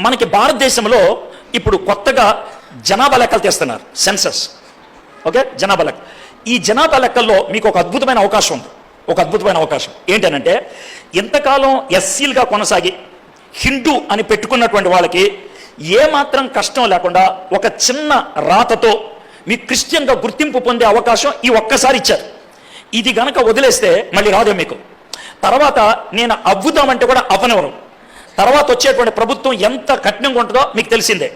మనకి భారతదేశంలో ఇప్పుడు కొత్తగా జనాభా లెక్కలు తీస్తున్నారు, సెన్సస్. ఓకే, జనాభా లెక్క. ఈ జనాభా లెక్కల్లో మీకు ఒక అద్భుతమైన అవకాశం ఉంది. ఒక అద్భుతమైన అవకాశం ఏంటనంటే, ఇంతకాలం ఎస్సీలుగా కొనసాగి హిందూ అని పెట్టుకున్నటువంటి వాళ్ళకి ఏమాత్రం కష్టం లేకుండా ఒక చిన్న రాతతో మీ క్రిస్టియన్గా గుర్తింపు పొందే అవకాశం ఈ ఒక్కసారి ఇచ్చారు. ఇది గనక వదిలేస్తే మళ్ళీ రాదే మీకు. తర్వాత నేను అవ్వుదామంటే కూడా అవ్వనివ్వరు. తర్వాత వచ్చేటువంటి ప్రభుత్వం ఎంత కఠినంగా ఉంటుందో మీకు తెలిసిందే.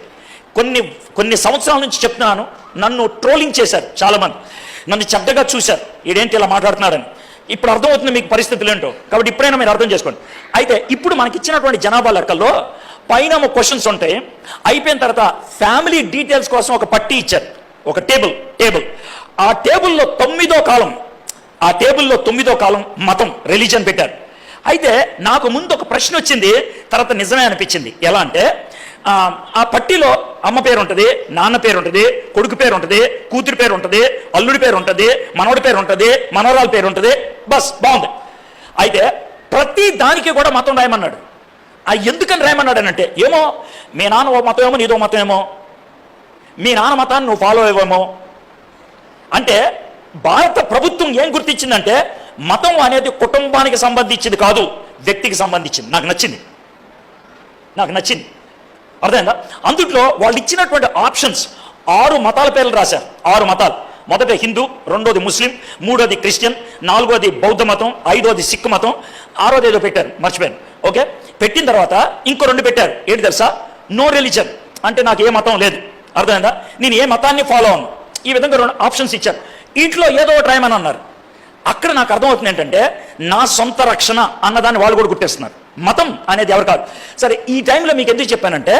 కొన్ని సంవత్సరాల నుంచి చెప్తున్నాను, నన్ను ట్రోలింగ్ చేశారు చాలామంది, నన్ను చెడ్డగా చూశారు, ఇదేంటి ఇలా మాట్లాడుతున్నారని. ఇప్పుడు అర్థమవుతుంది మీకు పరిస్థితులు ఏంటో, కాబట్టి ఇప్పుడైనా మీరు అర్థం చేసుకోండి. అయితే ఇప్పుడు మనకి ఇచ్చినటువంటి జనాభా లెక్కల్లో పైన క్వశ్చన్స్ ఉంటాయి, అయిపోయిన తర్వాత ఫ్యామిలీ డీటెయిల్స్ కోసం ఒక పట్టీ ఇచ్చారు, ఒక టేబుల్. ఆ టేబుల్లో 9వ కాలం మతం, రిలీజన్ పెట్టారు. అయితే నాకు ముందు ఒక ప్రశ్న వచ్చింది, తర్వాత నిజమే అనిపించింది. ఎలా అంటే, ఆ పట్టీలో అమ్మ పేరు ఉంటుంది, నాన్న పేరు ఉంటుంది, కొడుకు పేరు ఉంటుంది, కూతురి పేరు ఉంటుంది, అల్లుడి పేరు ఉంటుంది, మనవడి పేరు ఉంటుంది, మనవరాల పేరు ఉంటుంది, బస్ బాగుంది. అయితే ప్రతి దానికి కూడా మతం రాయమన్నాడు. ఎందుకని రాయమన్నాడు అంటే, ఏమో మీ నాన్న ఓ మతం ఏమో, నీదో మతం ఏమో, మీ నాన్న మతాన్ని నువ్వు ఫాలో అయ్యేమో. అంటే భారత ప్రభుత్వం ఏం గుర్తించిందంటే, మతం అనేది కుటుంబానికి సంబంధించింది కాదు, వ్యక్తికి సంబంధించింది. నాకు నచ్చింది, అర్థమైందా? అందుట్లో వాళ్ళు ఇచ్చినటువంటి ఆప్షన్స్ 6 మతాల పేర్లు రాశారు. 6 మతాలు. మొదట హిందూ, రెండోది ముస్లిం, మూడోది క్రిస్టియన్, నాలుగోది బౌద్ధ మతం, ఐదోది సిక్ మతం, 6వది ఏదో పెట్టారు, మర్చిపోయాను. ఓకే, పెట్టిన తర్వాత ఇంకో 2 పెట్టారు. ఏంటి తెలుసా? నో రిలీజన్, అంటే నాకు ఏ మతం లేదు, అర్థమైందా, నేను ఏ మతాన్ని ఫాలో అవ్వను. ఈ విధంగా 2 ఆప్షన్స్ ఇచ్చారు. ఇంట్లో ఏదో ఒకటి రాయమని అన్నారు. అక్కడ నాకు అర్థమవుతుంది ఏంటంటే, నా సొంత రక్షణ అన్నదాన్ని వాళ్ళు కూడా గుర్తిస్తున్నారు. మతం అనేది ఎవరు కాదు. సరే, ఈ టైంలో మీకు ఎందుకు చెప్పానంటే,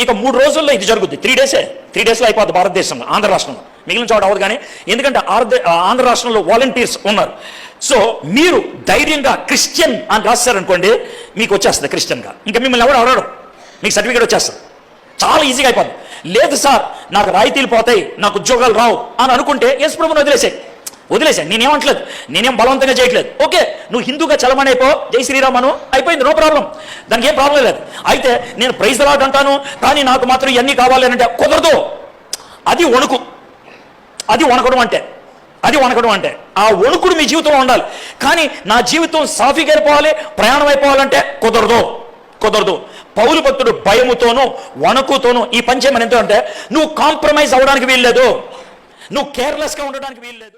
ఇక 3 రోజుల్లో ఇది జరుగుద్ది. 3 డేస్లో అయిపోద్ది భారతదేశంలో, ఆంధ్ర రాష్ట్రంలో. మిగిలిన చోట అవ్వదు కానీ, ఎందుకంటే ఆంధ్ర రాష్ట్రంలో వాలంటీర్స్ ఉన్నారు. సో మీరు ధైర్యంగా క్రిస్టియన్ అని రాస్తారనుకోండి, మీకు వచ్చేస్తుంది క్రిస్టియన్గా. ఇంకా మిమ్మల్ని ఎవరు అడగడం, మీకు సర్టిఫికేట్ వచ్చేస్తుంది, చాలా ఈజీగా అయిపోద్ది. లేదు సార్, నాకు రాయితీలు పోతాయి, నాకు ఉద్యోగాలు రావు అని అనుకుంటే యేసు ప్రభువుని వదిలేసాయి. నేనేమంటలేదు, నేనేం బలవంతంగా చేయట్లేదు. ఓకే, నువ్వు హిందూగా చలమని అయిపో, జై శ్రీరామ్ అను, అయిపోయింది, నో ప్రాబ్లం, దానికి ఏం ప్రాబ్లం లేదు. అయితే నేను ప్రైజ్ లాట్ అంటాను, కానీ నాకు మాత్రం ఇవన్నీ కావాలి అంటే కుదరదు. అది వణకడం అంటే ఆ వణుకుడు మీ జీవితంలో ఉండాలి. కానీ నా జీవితం సాఫీగా అయిపోవాలి, ప్రయాణం అయిపోవాలంటే కుదరదు. పౌలు భక్తుడు భయముతోనూ వణుకుతోనూ ఈ పని చేయమని ఎంతో అంటే, నువ్వు కాంప్రమైజ్ అవ్వడానికి వీల్లేదు, నువ్వు కేర్లెస్గా ఉండడానికి వీల్లేదు.